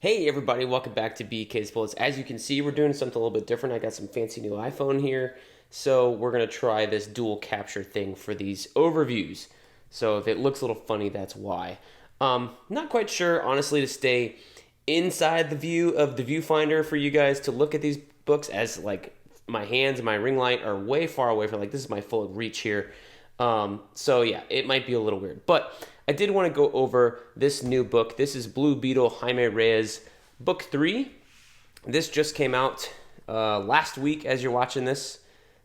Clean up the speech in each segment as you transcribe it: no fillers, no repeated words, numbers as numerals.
Hey everybody, welcome back to BK's Bullets. As you can see, we're doing something a little bit different. I got some fancy new iPhone here, so we're going to try this dual capture thing for these overviews. So if it looks a little funny, that's why. Not quite sure, honestly, to stay inside the view of the viewfinder for you guys to look at these books, as like my hands and my ring light are way far away from, like, this is my full reach here. So yeah, it might be a little weird, but I did want to go over this new book. This is Blue Beetle, Jaime Reyes, book 3. This just came out last week as you're watching this.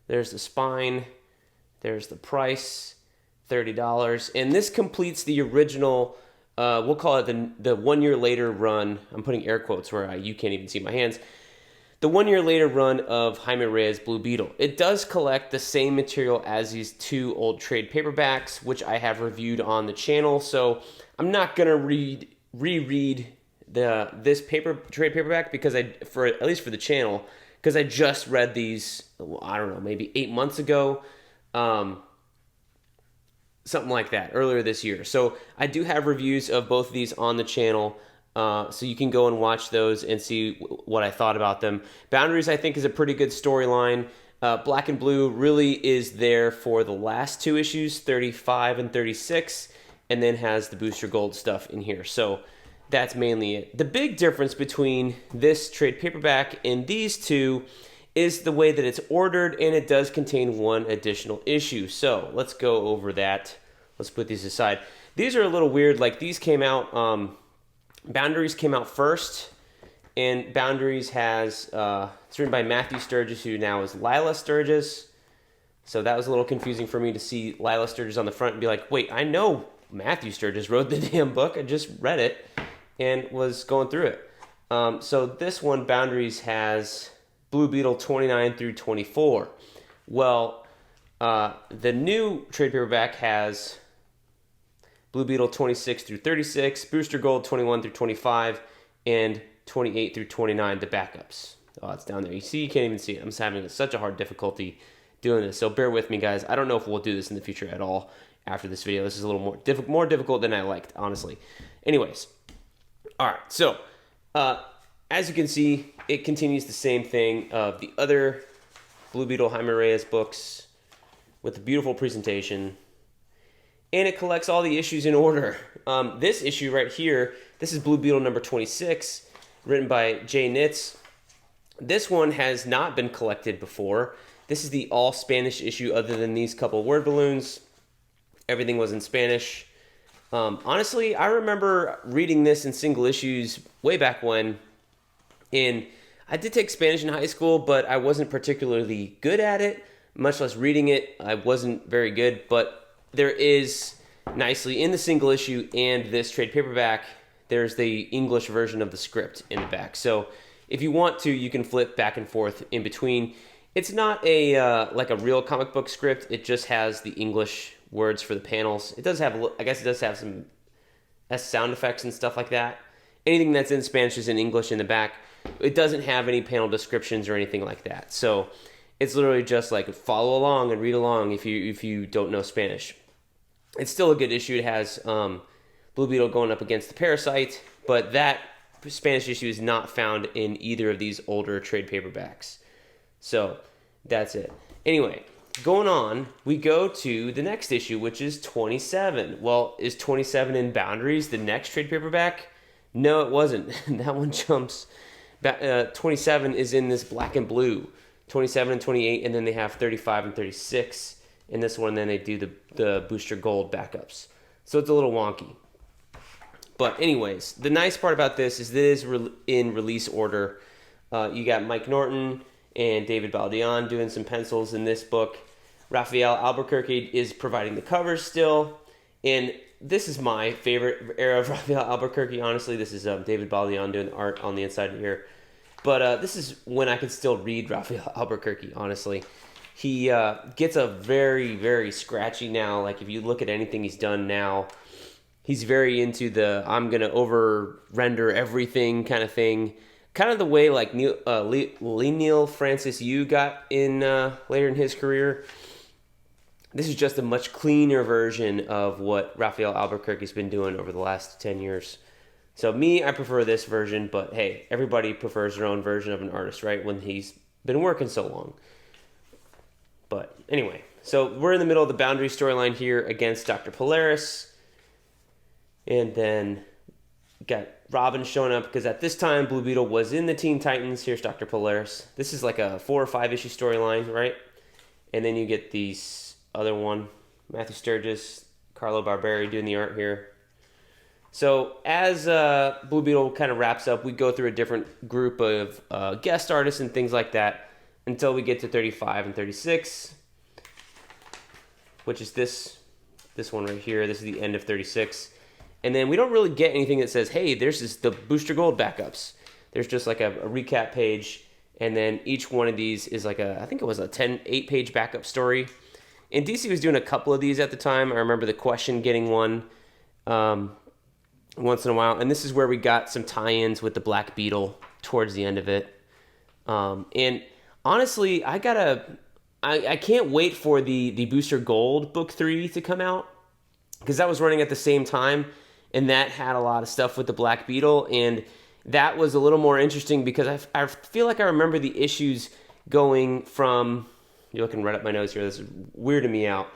There's the spine, there's the price, $30, and this completes the original, we'll call it the 1 year later run. I'm putting air quotes where you can't even see my hands. The 1 year later run of Jaime Reyes' Blue Beetle. It does collect the same material as these two old trade paperbacks, which I have reviewed on the channel. So I'm not gonna reread this trade paperback because at least for the channel, because I just read these, I don't know, maybe 8 months ago, something like that, earlier this year. So I do have reviews of both of these on the channel. So you can go and watch those and see what I thought about them. Boundaries, I think, is a pretty good storyline. Black and Blue really is there for the last two issues, 35 and 36, and then has the Booster Gold stuff in here. So that's mainly it. The big difference between this trade paperback and these two is the way that it's ordered, and it does contain one additional issue. So let's go over that. Let's put these aside. These are a little weird. Like, these came out... Boundaries came out first, and Boundaries has, it's written by Matthew Sturgis, who now is Lila Sturgis. So that was a little confusing for me to see Lila Sturgis on the front and be like, wait, I know Matthew Sturgis wrote the damn book. I just read it and was going through it. So this one, Boundaries, has Blue Beetle 29 through 24. Well, the new trade paperback has Blue Beetle 26 through 36, Booster Gold 21 through 25, and 28 through 29, the backups. Oh, it's down there. You see, you can't even see it. I'm just having such a hard difficulty doing this, so bear with me, guys. I don't know if we'll do this in the future at all after this video. This is a little more difficult than I liked, honestly. Anyways, all right, so as you can see, it continues the same thing of the other Blue Beetle Jaime Reyes books with the beautiful presentation. And it collects all the issues in order. This issue right here, this is Blue Beetle number 26, written by Jay Nitz. This one has not been collected before. This is the all Spanish issue other than these couple word balloons. Everything was in Spanish. Honestly, I remember reading this in single issues way back when. And I did take Spanish in high school, but I wasn't particularly good at it, much less reading it. I wasn't very good, but there is, nicely in the single issue and this trade paperback, there's the English version of the script in the back. So if you want to, you can flip back and forth in between. It's not like a real comic book script. It just has the English words for the panels. It does have, I guess it does have some sound effects and stuff like that. Anything that's in Spanish is in English in the back. It doesn't have any panel descriptions or anything like that. So it's literally just like follow along and read along if you don't know Spanish. It's still a good issue. It has Blue Beetle going up against the Parasite, but that Spanish issue is not found in either of these older trade paperbacks. So that's it. Anyway, going on, we go to the next issue, which is 27. Well, is 27 in Boundaries the next trade paperback? No, it wasn't. That one jumps. 27 is in this Black and Blue. 27 and 28, and then they have 35 and 36 in this one, and then they do the Booster Gold backups. So it's a little wonky. But anyways, the nice part about this is this is in release order. You got Mike Norton and David Baldeón doing some pencils in this book. Rafael Albuquerque is providing the covers still. And this is my favorite era of Rafael Albuquerque, honestly. This is David Baldeón doing the art on the inside here. But this is when I could still read Rafael Albuquerque, honestly. He gets a very, very scratchy now. Like, if you look at anything he's done now, he's very into the I'm going to over-render everything kind of thing. Kind of the way, like, Neil Francis Yu got in later in his career. This is just a much cleaner version of what Rafael Albuquerque's been doing over the last 10 years. So me, I prefer this version, but hey, everybody prefers their own version of an artist, right? When he's been working so long. But anyway, so we're in the middle of the Boundary storyline here against Dr. Polaris. And then got Robin showing up because at this time, Blue Beetle was in the Teen Titans. Here's Dr. Polaris. This is like a 4 or 5 issue storyline, right? And then you get these other one, Matthew Sturgis, Carlo Barberi doing the art here. So as Blue Beetle kind of wraps up, we go through a different group of guest artists and things like that until we get to 35 and 36, which is this one right here. This is the end of 36. And then we don't really get anything that says, hey, there's the Booster Gold backups. There's just like a recap page, and then each one of these is like I think it was a 8-page backup story. And DC was doing a couple of these at the time. I remember the Question getting one once in a while. And this is where we got some tie-ins with the Black Beetle towards the end of it. And honestly, I can't wait for the Booster Gold book 3 to come out, because that was running at the same time, and that had a lot of stuff with the Black Beetle, and that was a little more interesting because I feel like I remember the issues going from, you're looking right up my nose here, this is weirding me out.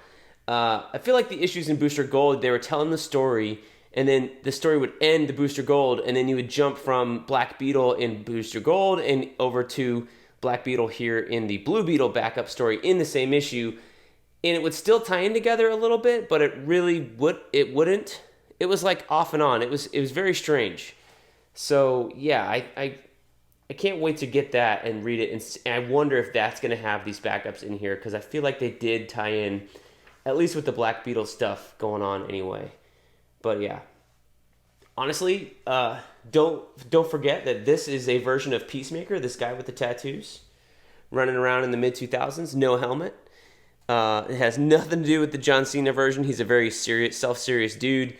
I feel like the issues in Booster Gold, they were telling the story, and then the story would end the Booster Gold, and then you would jump from Black Beetle in Booster Gold and over to Black Beetle here in the Blue Beetle backup story in the same issue, and it would still tie in together a little bit, but it wouldn't. It was like off and on. It was very strange. So yeah, I can't wait to get that and read it, and I wonder if that's going to have these backups in here, because I feel like they did tie in, at least with the Black Beetle stuff going on anyway. But yeah, honestly, don't forget that this is a version of Peacemaker, this guy with the tattoos, running around in the mid-2000s, no helmet. It has nothing to do with the John Cena version. He's a very serious, self-serious dude.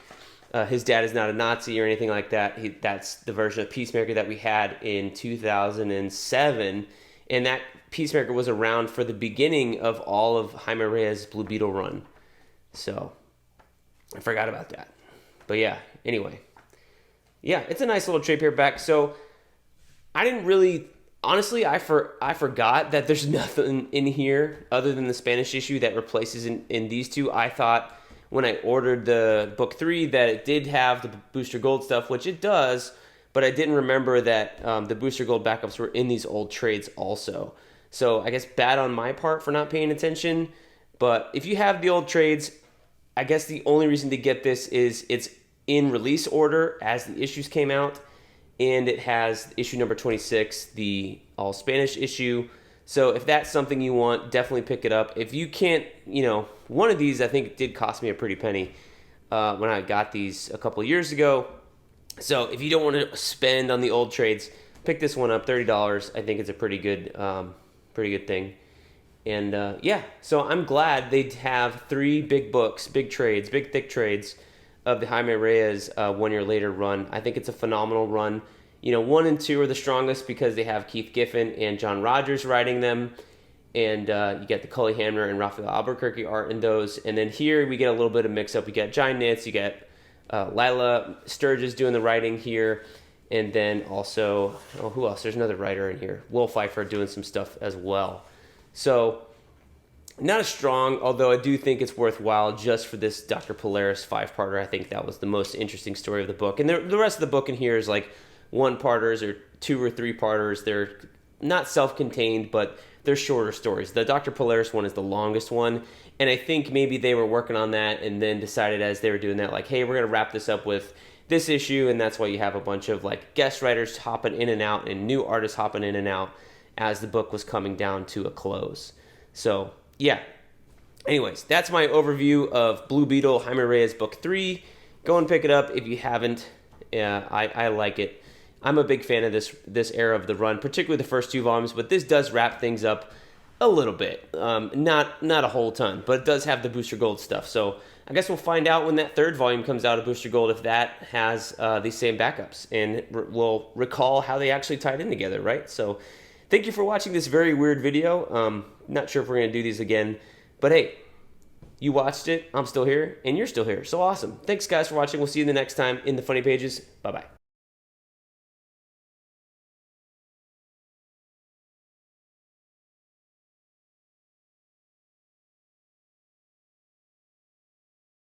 His dad is not a Nazi or anything like that. That's the version of Peacemaker that we had in 2007. And that Peacemaker was around for the beginning of all of Jaime Reyes' Blue Beetle run. So, I forgot about that. But yeah, anyway. Yeah, it's a nice little trade paperback. So, I didn't really... Honestly, I forgot that there's nothing in here other than the Spanish issue that replaces in these two. I thought when I ordered the book 3 that it did have the Booster Gold stuff, which it does, but I didn't remember that the Booster Gold backups were in these old trades also. So I guess bad on my part for not paying attention. But if you have the old trades, I guess the only reason to get this is it's in release order as the issues came out. And it has issue number 26, the all Spanish issue. So if that's something you want, definitely pick it up. If you can't, one of these I think did cost me a pretty penny when I got these a couple of years ago. So if you don't want to spend on the old trades, pick this one up, $30. I think it's a pretty good thing. And yeah, so I'm glad they have 3 big books, big trades, big thick trades of the Jaime Reyes 1 year later run. I think it's a phenomenal run. 1 and 2 are the strongest because they have Keith Giffen and John Rogers writing them. And you get the Cully Hamner and Raphael Albuquerque art in those. And then here we get a little bit of mix-up. You get Giant Nitz, you get Lila Sturgis doing the writing here. And then also, who else? There's another writer in here. Will Pfeiffer doing some stuff as well. So... not as strong, although I do think it's worthwhile just for this Dr. Polaris 5-parter. I think that was the most interesting story of the book. And the rest of the book in here is like 1-parters or 2 or 3-parters. They're not self-contained, but they're shorter stories. The Dr. Polaris one is the longest one. And I think maybe they were working on that and then decided as they were doing that, like, hey, we're going to wrap this up with this issue. And that's why you have a bunch of like guest writers hopping in and out and new artists hopping in and out as the book was coming down to a close. So... yeah. Anyways, that's my overview of Blue Beetle, Jaime Reyes book 3. Go and pick it up if you haven't. I like it. I'm a big fan of this era of the run, particularly the first 2 volumes, but this does wrap things up a little bit. Not a whole ton, but it does have the Booster Gold stuff. So I guess we'll find out when that 3rd volume comes out of Booster Gold if that has these same backups. And we'll recall how they actually tied in together, right? So thank you for watching this very weird video. Not sure if we're going to do these again, but hey, you watched it, I'm still here, and you're still here, so awesome. Thanks guys for watching. We'll see you the next time in the Funny Pages. Bye-bye.